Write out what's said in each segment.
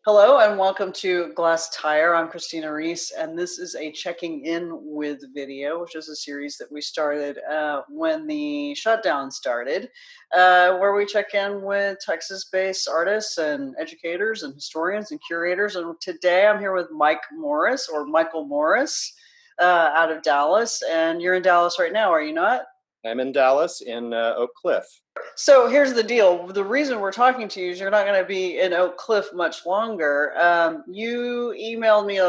Hello and welcome to Glass Tire. I'm Christina Rees, and this is a checking in with video, which is a series that we started when the shutdown started, where we check in with Texas-based artists and educators and historians and curators. And today I'm here with Micheal Morris, out of Dallas, and you're in Dallas right now, are you not? I'm in Dallas in Oak Cliff. So here's the deal. The reason we're talking to you is you're not going to be in Oak Cliff much longer. You emailed me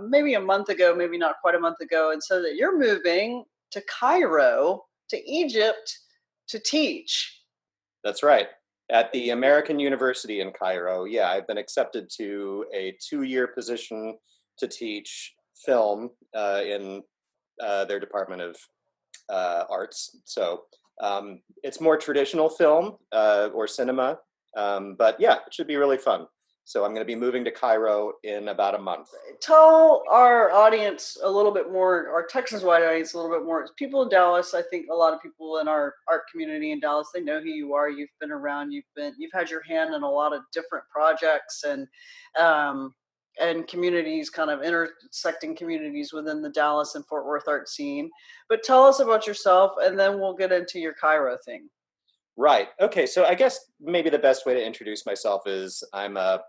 maybe a month ago, maybe not quite a month ago, and said that you're moving to Cairo, to Egypt, to teach. That's right. At the American University in Cairo. Yeah, I've been accepted to a 2-year position to teach film in their Department of Arts. So it's more traditional film or cinema. But yeah, it should be really fun. So I'm going to be moving to Cairo in about a month. Tell our audience a little bit more, our Texas-wide audience a little bit more. People in Dallas, I think a lot of people in our art community in Dallas, they know who you are. You've been around. You've had your hand in a lot of different projects and communities, kind of intersecting communities within the Dallas and Fort Worth art scene. But tell us about yourself, and then we'll get into your Cairo thing. Right. Okay. So I guess maybe the best way to introduce myself is I'm a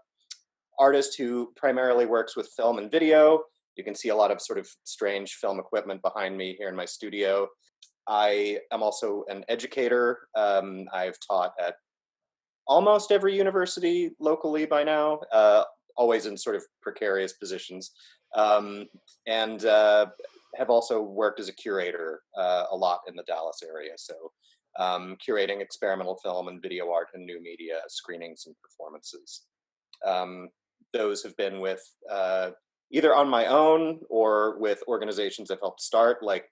artist who primarily works with film and video. You can see a lot of sort of strange film equipment behind me here in my studio. I am also an educator. I've taught at almost every university locally by now, always in sort of precarious positions, and have also worked as a curator a lot in the Dallas area. So curating experimental film and video art and new media screenings and performances. Those have been with either on my own or with organizations I've helped start, like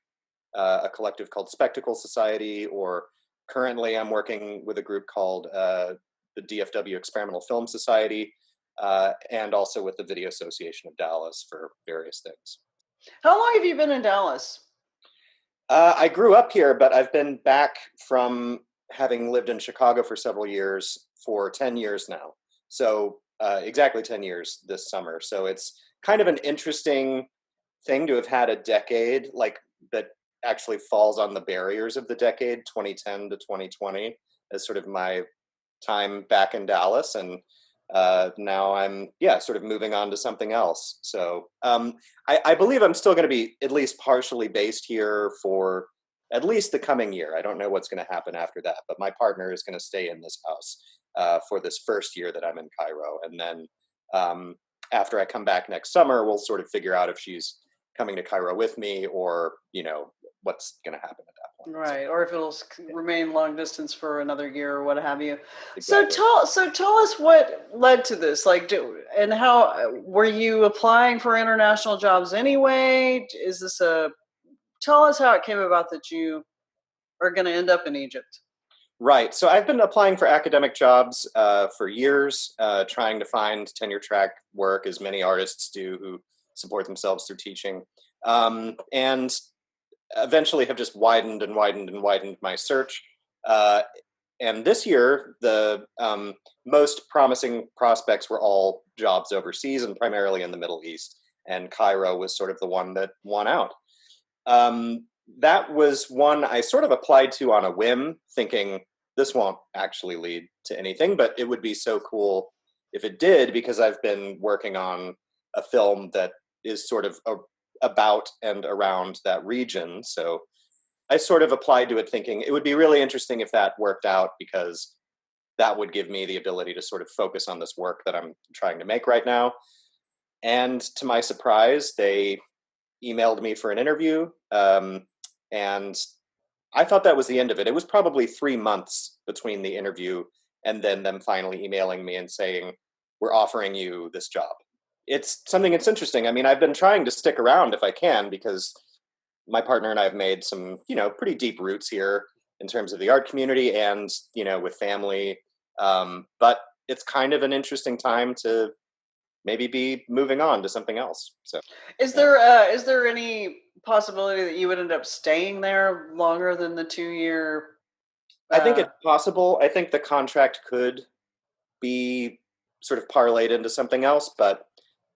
a collective called Spectacle Society, or currently I'm working with a group called the DFW Experimental Film Society, and also with the Video Association of Dallas for various things. How long have you been in Dallas? I grew up here, but I've been back from having lived in Chicago for several years for 10 years now. So exactly 10 years this summer. So it's kind of an interesting thing to have had a decade like that actually falls on the barriers of the decade 2010 to 2020 as sort of my time back in Dallas. And now I'm sort of moving on to something else. So I believe I'm still going to be at least partially based here for at least the coming year. I don't know what's going to happen after that, but my partner is going to stay in this house for this first year that I'm in Cairo. And then after I come back next summer, we'll sort of figure out if she's coming to Cairo with me or, what's going to happen at that point. Right, or if it'll remain long distance for another year or what have you. Exactly. So tell us what led to this. And how were you applying for international jobs anyway? Tell us how it came about that you are going to end up in Egypt. Right. So I've been applying for academic jobs for years, trying to find tenure track work, as many artists do who support themselves through teaching, and eventually have just widened and widened and widened my search. And this year, the most promising prospects were all jobs overseas and primarily in the Middle East. And Cairo was sort of the one that won out. That was one I sort of applied to on a whim, thinking this won't actually lead to anything, but it would be so cool if it did, because I've been working on a film that is sort of about and around that region. So I sort of applied to it thinking it would be really interesting if that worked out, because that would give me the ability to sort of focus on this work that I'm trying to make right now. And to my surprise, they emailed me for an interview. And I thought that was the end of it. It was probably 3 months between the interview and then them finally emailing me and saying, we're offering you this job. It's something that's interesting. I mean, I've been trying to stick around if I can, because my partner and I have made some, pretty deep roots here in terms of the art community and, with family. But it's kind of an interesting time to maybe be moving on to something else. So Is there any possibility that you would end up staying there longer than the 2 year? I think it's possible. I think the contract could be sort of parlayed into something else. But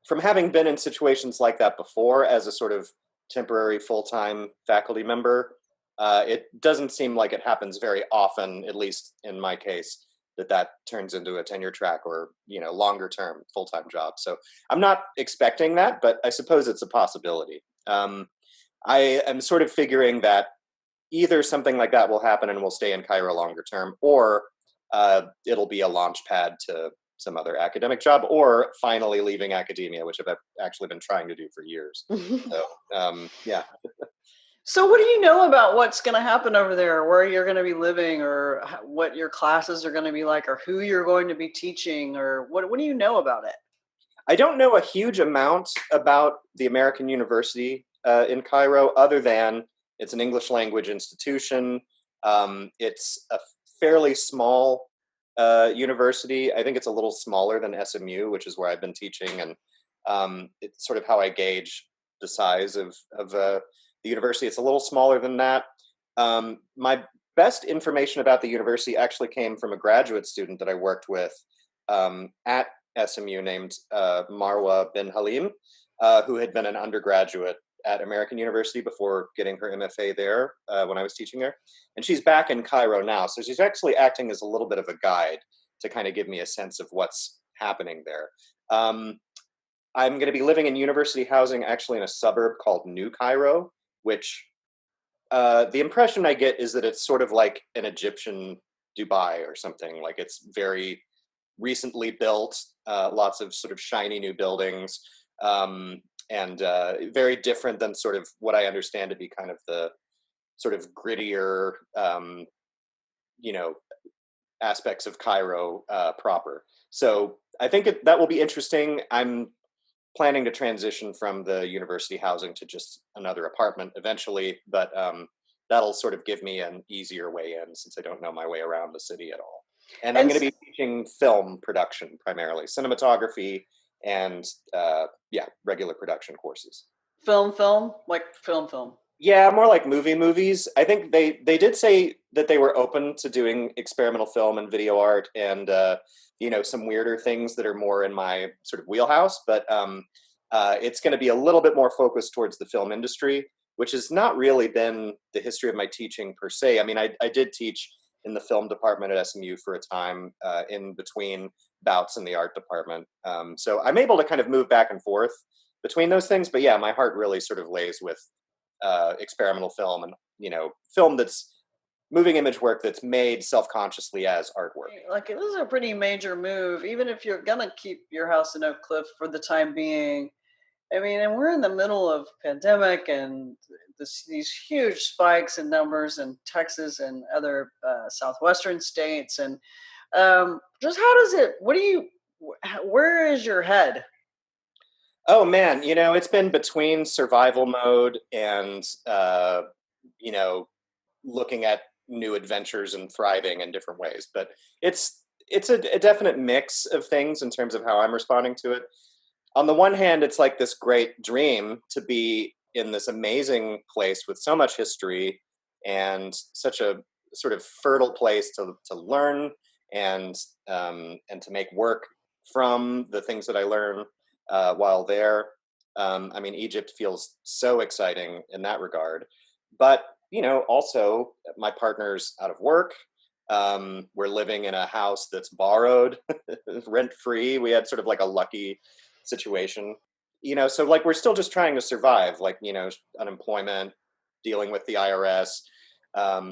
from having been in situations like that before as a sort of temporary full-time faculty member, it doesn't seem like it happens very often, at least in my case, that turns into a tenure track or longer term full-time job. So I'm not expecting that, but I suppose it's a possibility. I am sort of figuring that either something like that will happen and we'll stay in Cairo longer term, or it'll be a launch pad to some other academic job, or finally leaving academia, which I've actually been trying to do for years. So yeah. So what do you know about what's going to happen over there, where you're going to be living, or what your classes are going to be like, or who you're going to be teaching, or what do you know about it? I don't know a huge amount about the American University in Cairo, other than it's an English language institution. It's a fairly small university. I think it's a little smaller than SMU, which is where I've been teaching, and it's sort of how I gauge the size of the university. It's a little smaller than that. My best information about the university actually came from a graduate student that I worked with at SMU named Marwa bin Halim, who had been an undergraduate at American University before getting her MFA there when I was teaching there. And she's back in Cairo now. So she's actually acting as a little bit of a guide to kind of give me a sense of what's happening there. I'm going to be living in university housing actually in a suburb called New Cairo, which the impression I get is that it's sort of like an Egyptian Dubai or something. Like it's very recently built, lots of sort of shiny new buildings, and very different than sort of what I understand to be kind of the sort of grittier, aspects of Cairo proper. So I think that will be interesting. I'm planning to transition from the university housing to just another apartment eventually, but that'll sort of give me an easier way in since I don't know my way around the city at all. And I'm And going to be teaching film production primarily, cinematography, and regular production courses. film, like film. Yeah, more like movies. I think they did say that they were open to doing experimental film and video art and some weirder things that are more in my sort of wheelhouse. But it's going to be a little bit more focused towards the film industry, which has not really been the history of my teaching per se. I mean, I did teach in the film department at SMU for a time in between bouts in the art department. So I'm able to kind of move back and forth between those things. But yeah, my heart really sort of lays with experimental film and film that's moving image work that's made self-consciously as artwork. Like it was a pretty major move, even if you're gonna keep your house in Oak Cliff for the time being. I mean, and we're in the middle of pandemic and these huge spikes in numbers in Texas and other southwestern states, and just how does it? Where is your head? Oh man, it's been between survival mode and looking at new adventures and thriving in different ways. But it's a definite mix of things in terms of how I'm responding to it. On the one hand, it's like this great dream to be in this amazing place with so much history and such a sort of fertile place to learn and to make work from the things that I learn while there. I mean, Egypt feels so exciting in that regard. But, also my partner's out of work. We're living in a house that's borrowed, rent free. We had sort of like a lucky situation, so like we're still just trying to survive, like, unemployment, dealing with the IRS,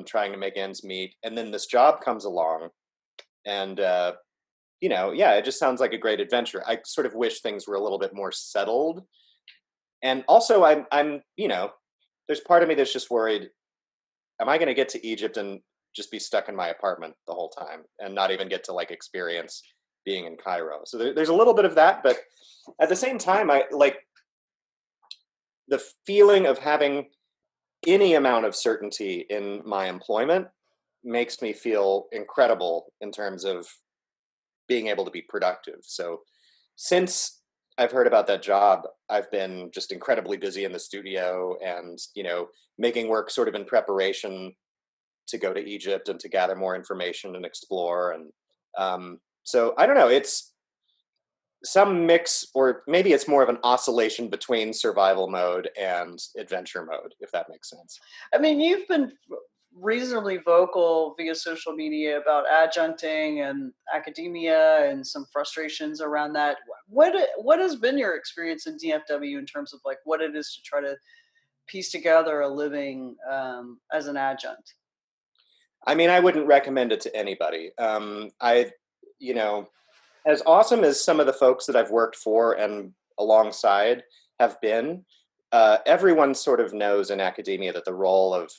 trying to make ends meet. And then this job comes along and, yeah, it just sounds like a great adventure. I sort of wish things were a little bit more settled. And also I'm there's part of me that's just worried, am I going to get to Egypt and just be stuck in my apartment the whole time and not even get to like experience being in Cairo? So there's a little bit of that, but at the same time, I like the feeling of having any amount of certainty in my employment makes me feel incredible in terms of being able to be productive. So since I've heard about that job, I've been just incredibly busy in the studio and, making work sort of in preparation to go to Egypt and to gather more information and explore. And so I don't know, some mix, or maybe it's more of an oscillation between survival mode and adventure mode, if that makes sense. I mean, you've been reasonably vocal via social media about adjuncting and academia and some frustrations around that. What has been your experience in DFW in terms of like what it is to try to piece together a living as an adjunct? I mean, I wouldn't recommend it to anybody. You know, as awesome as some of the folks that I've worked for and alongside have been, everyone sort of knows in academia that the role of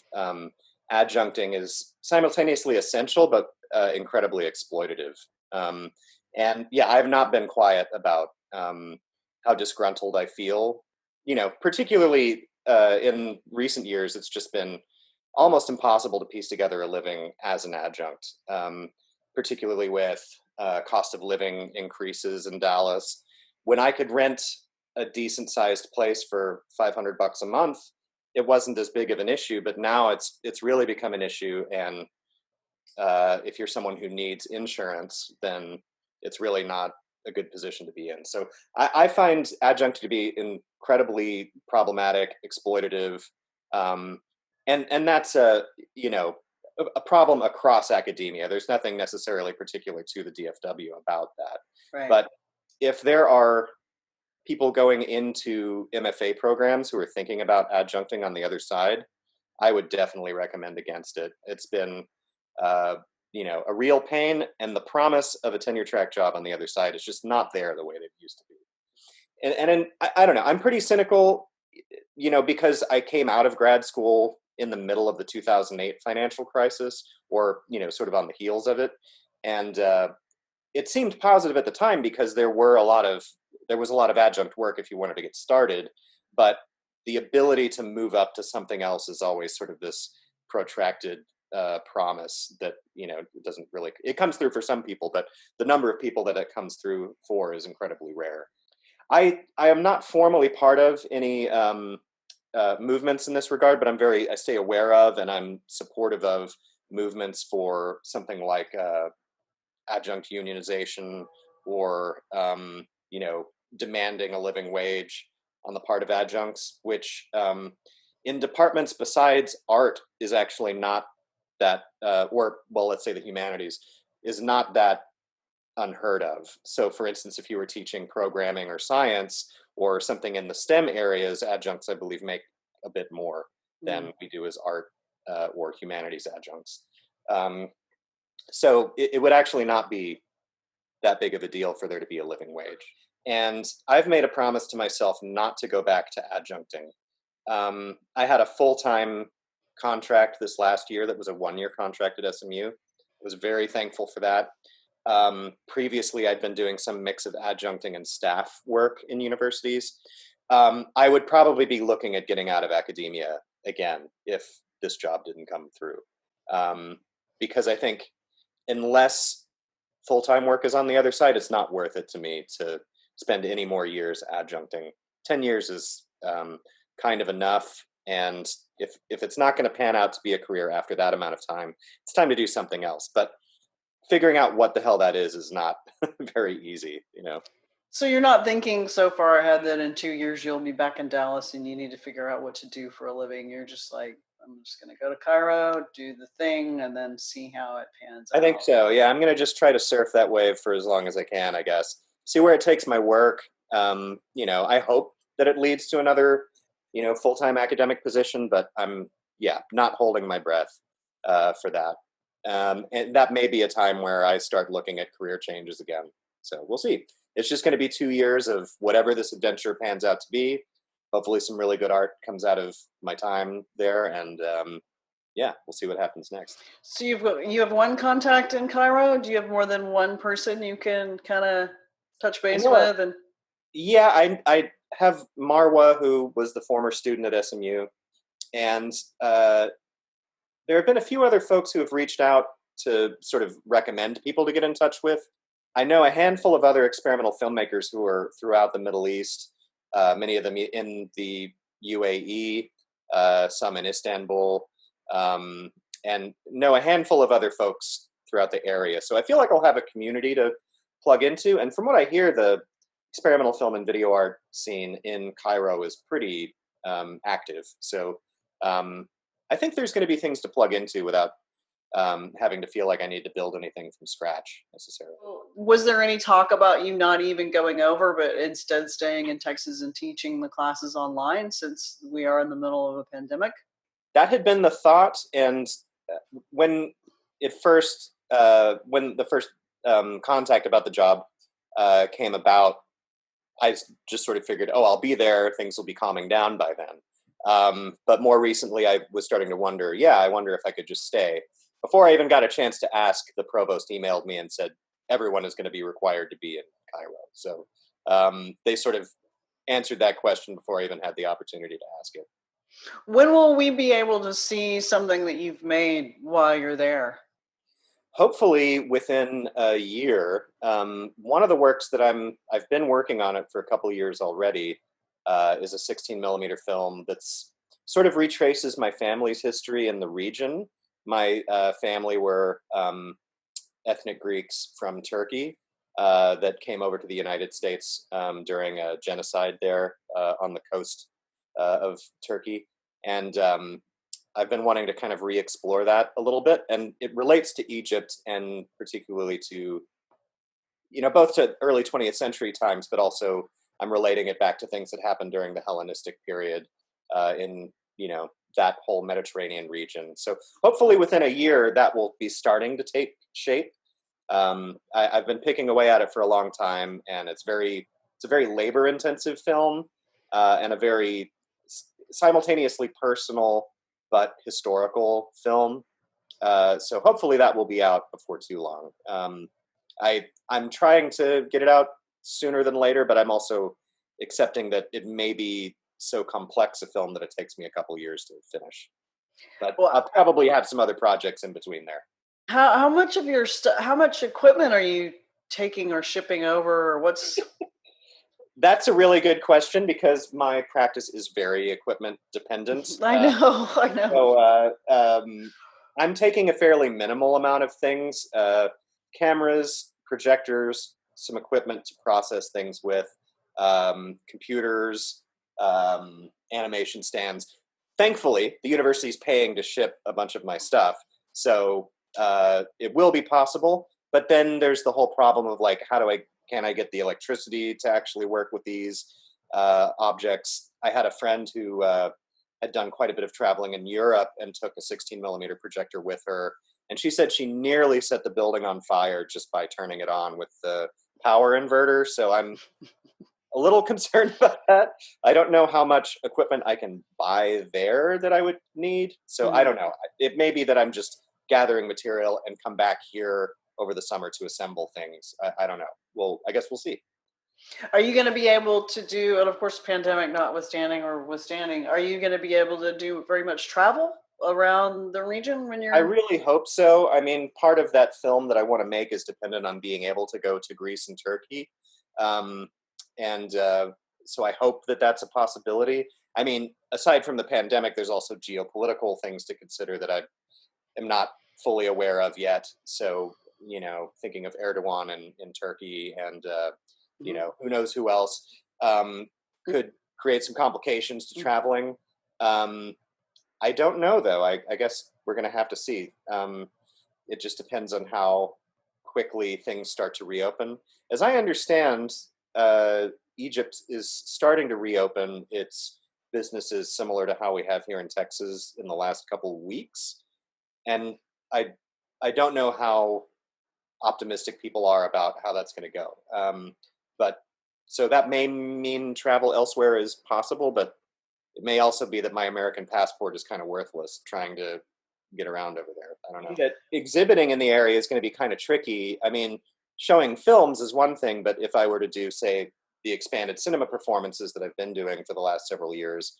adjuncting is simultaneously essential but incredibly exploitative. Um, and yeah, I've not been quiet about how disgruntled I feel. Particularly in recent years, it's just been almost impossible to piece together a living as an adjunct, particularly with cost of living increases in Dallas. When I could rent a decent sized place for $500 a month, it wasn't as big of an issue, but now it's really become an issue. And if you're someone who needs insurance, then it's really not a good position to be in. So I find adjunct to be incredibly problematic, exploitative, um, and that's a problem across academia. There's nothing necessarily particular to the DFW about that. Right. But if there are people going into MFA programs who are thinking about adjuncting on the other side, I would definitely recommend against it. It's been, a real pain, and the promise of a tenure track job on the other side is just not there the way it used to be. I don't know. I'm pretty cynical, because I came out of grad school in the middle of the 2008 financial crisis, or sort of on the heels of it, and it seemed positive at the time because there was a lot of adjunct work if you wanted to get started, but the ability to move up to something else is always sort of this protracted promise that it doesn't really. It comes through for some people, but the number of people that it comes through for is incredibly rare. I am not formally part of any movements in this regard, but I stay aware of, and I'm supportive of movements for something like adjunct unionization, or demanding a living wage on the part of adjuncts, which in departments besides art is actually not that, or well, let's say the humanities is not that unheard of. So, for instance, if you were teaching programming or science or something in the STEM areas, adjuncts, I believe, make a bit more than we do as art or humanities adjuncts. So it would actually not be that big of a deal for there to be a living wage. And I've made a promise to myself not to go back to adjuncting. I had a full-time contract this last year that was a 1-year contract at SMU. I was very thankful for that. Previously, I'd been doing some mix of adjuncting and staff work in universities. I would probably be looking at getting out of academia again if this job didn't come through. Because I think unless full-time work is on the other side, it's not worth it to me to spend any more years adjuncting. 10 years is kind of enough. And if it's not going to pan out to be a career after that amount of time, it's time to do something else. But figuring out what the hell that is not very easy. So you're not thinking so far ahead that in 2 years you'll be back in Dallas and you need to figure out what to do for a living. You're just like, I'm just going to go to Cairo, do the thing, and then see how it pans I out. think so. Yeah, I'm going to just try to surf that wave for as long as I can, I guess. See where it takes my work. I hope that it leads to another, full-time academic position, but I'm, not holding my breath for that. And that may be a time where I start looking at career changes again. So we'll see. It's just going to be 2 years of whatever this adventure pans out to be. Hopefully some really good art comes out of my time there. And we'll see what happens next. So you have one contact in Cairo. Do you have more than one person you can kind of touch base with? And yeah, I have Marwa, who was the former student at SMU, and there have been a few other folks who have reached out to sort of recommend people to get in touch with. I know a handful of other experimental filmmakers who are throughout the Middle East, many of them in the UAE, some in Istanbul, and know a handful of other folks throughout the area. So I feel like I'll have a community to plug into. And from what I hear, experimental film and video art scene in Cairo is pretty active. So um, I think there's going to be things to plug into without having to feel like I need to build anything from scratch necessarily. Was there any talk about you not even going over, but instead staying in Texas and teaching the classes online since we are in the middle of a pandemic? That had been the thought, and when when the first contact about the job came about, I just sort of figured, oh, I'll be there. Things will be calming down by then. But more recently, I was starting to wonder, yeah, I wonder if I could just stay. Before I even got a chance to ask, the provost emailed me and said, everyone is going to be required to be in Cairo. So they sort of answered that question before I even had the opportunity to ask it. When will we be able to see something that you've made while you're there? Hopefully within a year. One of the works that I've been working on it for a couple of years already is a 16 millimeter film that's sort of retraces my family's history in the region. My family were ethnic Greeks from Turkey that came over to the United States during a genocide there on the coast of Turkey. And I've been wanting to kind of re-explore that a little bit, and it relates to Egypt and particularly to, both to early 20th century times, but also I'm relating it back to things that happened during the Hellenistic period in, that whole Mediterranean region. So hopefully within a year that will be starting to take shape. I've been picking away at it for a long time, and it's a very labor intensive film and a very simultaneously personal but historical film. So hopefully that will be out before too long. I'm trying to get it out sooner than later, but I'm also accepting that it may be so complex a film that it takes me a couple years to finish. But Well, I'll probably have some other projects in between there. how much of your how much equipment are you taking or shipping over, or what's? That's a really good question because my practice is very equipment dependent. I know, I know. So I'm taking a fairly minimal amount of things: cameras, projectors, some equipment to process things with, computers, animation stands. Thankfully, the university is paying to ship a bunch of my stuff, so it will be possible. But then there's the whole problem of like, can I get the electricity to actually work with these objects? I had a friend who had done quite a bit of traveling in Europe and took a 16 millimeter projector with her. And she said she nearly set the building on fire just by turning it on with the power inverter. So I'm a little concerned about that. I don't know how much equipment I can buy there that I would need. So I don't know. It may be that I'm just gathering material and come back here over the summer to assemble things. I don't know. Well, I guess we'll see. Are you going to be able to do, and of course, pandemic notwithstanding or withstanding, are you going to be able to do very much travel around the region when I you're? really hope so. I mean, part of that film that I want to make is dependent on being able to go to Greece and Turkey. Um, and so I hope that that's a possibility. I mean, aside from the pandemic, there's also geopolitical things to consider that I am not fully aware of yet. So, thinking of Erdogan in Turkey and, who knows who else could create some complications to traveling. I don't know, though. I guess we're going to have to see. It just depends on how quickly things start to reopen. As I understand, Egypt is starting to reopen its businesses similar to how we have here in Texas in the last couple of weeks. And I, I don't know how optimistic people are about how that's going to go. But so that may mean travel elsewhere is possible, but it may also be that my American passport is kind of worthless trying to get around over there. I don't know. That exhibiting in the area is going to be kind of tricky. I mean, showing films is one thing, but if I were to do, say, the expanded cinema performances that I've been doing for the last several years,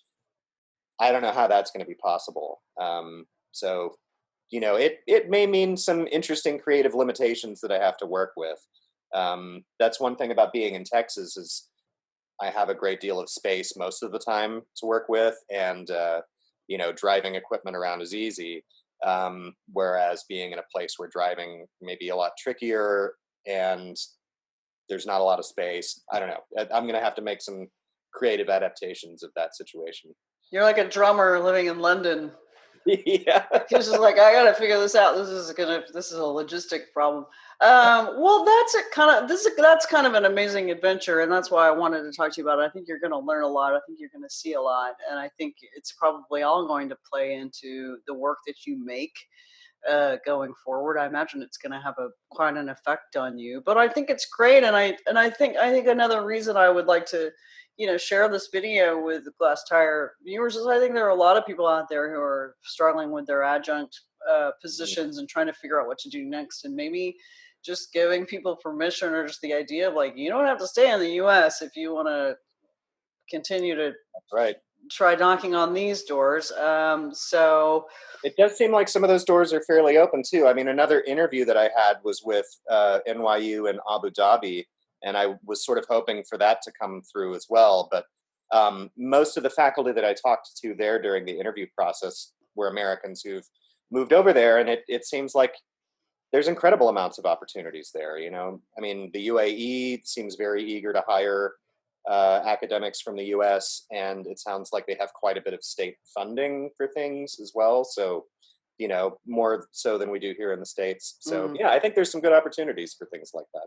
I don't know how that's going to be possible. So, it may mean some interesting creative limitations that I have to work with. That's one thing about being in Texas is I have a great deal of space most of the time to work with, and driving equipment around is easy. Whereas being in a place where driving may be a lot trickier, and there's not a lot of space. I don't know. I'm going to have to make some creative adaptations of that situation. You're like a drummer living in London. Yeah. He's just like, I gotta figure this out. This is a logistic problem. Well, that's kind of an amazing adventure, and that's why I wanted to talk to you about it. I think you're going to learn a lot. I think you're going to see a lot, and I think it's probably all going to play into the work that you make going forward. I imagine it's going to have quite an effect on you. But I think it's great, and I think another reason I would like to, share this video with Glass Tire viewers is I think there are a lot of people out there who are struggling with their adjunct positions and trying to figure out what to do next, and maybe just giving people permission or just the idea of like, you don't have to stay in the U.S. if you want to continue to Right. try knocking on these doors. So It does seem like some of those doors are fairly open too. I mean, another interview that I had was with NYU in Abu Dhabi, and I was sort of hoping for that to come through as well. But most of the faculty that I talked to there during the interview process were Americans who've moved over there, and it seems like there's incredible amounts of opportunities there. I mean, the UAE seems very eager to hire academics from the US, and it sounds like they have quite a bit of state funding for things as well. So, more so than we do here in the States. So, yeah, I think there's some good opportunities for things like that.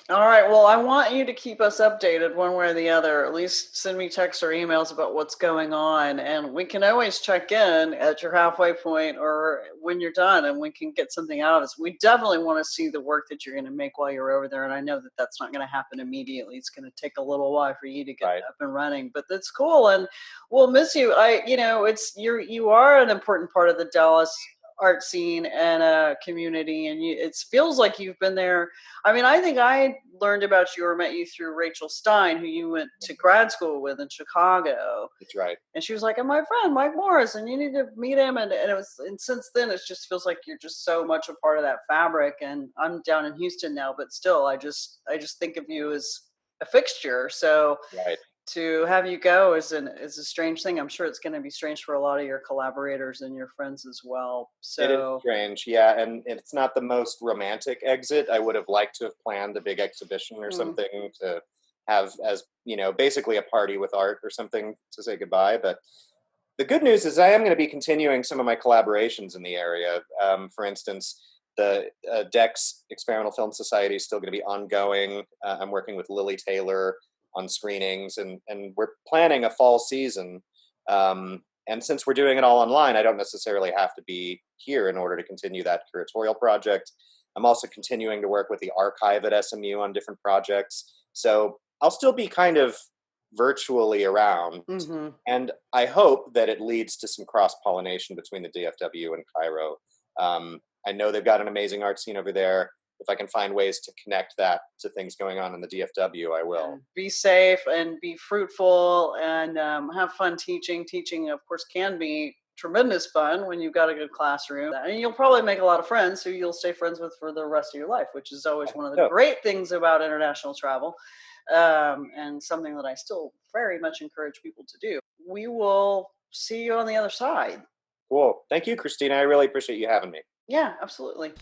All right. Well, I want you to keep us updated one way or the other. At least send me texts or emails about what's going on. And we can always check in at your halfway point or when you're done, and we can get something out of this. We definitely want to see the work that you're going to make while you're over there. And I know that that's not going to happen immediately. It's going to take a little while for you to get Right. up and running, but that's cool. And we'll miss you. You are an important part of the Dallas art scene and community. And it feels like you've been there. I mean, I think I learned about you or met you through Rachel Stein, who you went to grad school with in Chicago. That's right. And she was like, "And my friend Mike Morris, and you need to meet him." And since then, it just feels like you're just so much a part of that fabric. And I'm down in Houston now, but still, I just think of you as a fixture. So Right. to have you go is a strange thing. I'm sure it's going to be strange for a lot of your collaborators and your friends as well. It is So strange, yeah, and it's not the most romantic exit. I would have liked to have planned a big exhibition or something to have as, basically a party with art or something to say goodbye. But the good news is I am going to be continuing some of my collaborations in the area. For instance, the DEX Experimental Film Society is still going to be ongoing. I'm working with Lily Taylor on screenings, and we're planning a fall season. And since we're doing it all online, I don't necessarily have to be here in order to continue that curatorial project. I'm also continuing to work with the archive at SMU on different projects. So I'll still be kind of virtually around. And I hope that it leads to some cross-pollination between the DFW and Cairo. I know they've got an amazing art scene over there. If I can find ways to connect that to things going on in the DFW, I will. Be safe and be fruitful and have fun teaching. Teaching, of course, can be tremendous fun when you've got a good classroom. And you'll probably make a lot of friends who you'll stay friends with for the rest of your life, which is always one of the great things about international travel, and something that I still very much encourage people to do. We will see you on the other side. Cool. Thank you, Christina. I really appreciate you having me. Yeah, absolutely.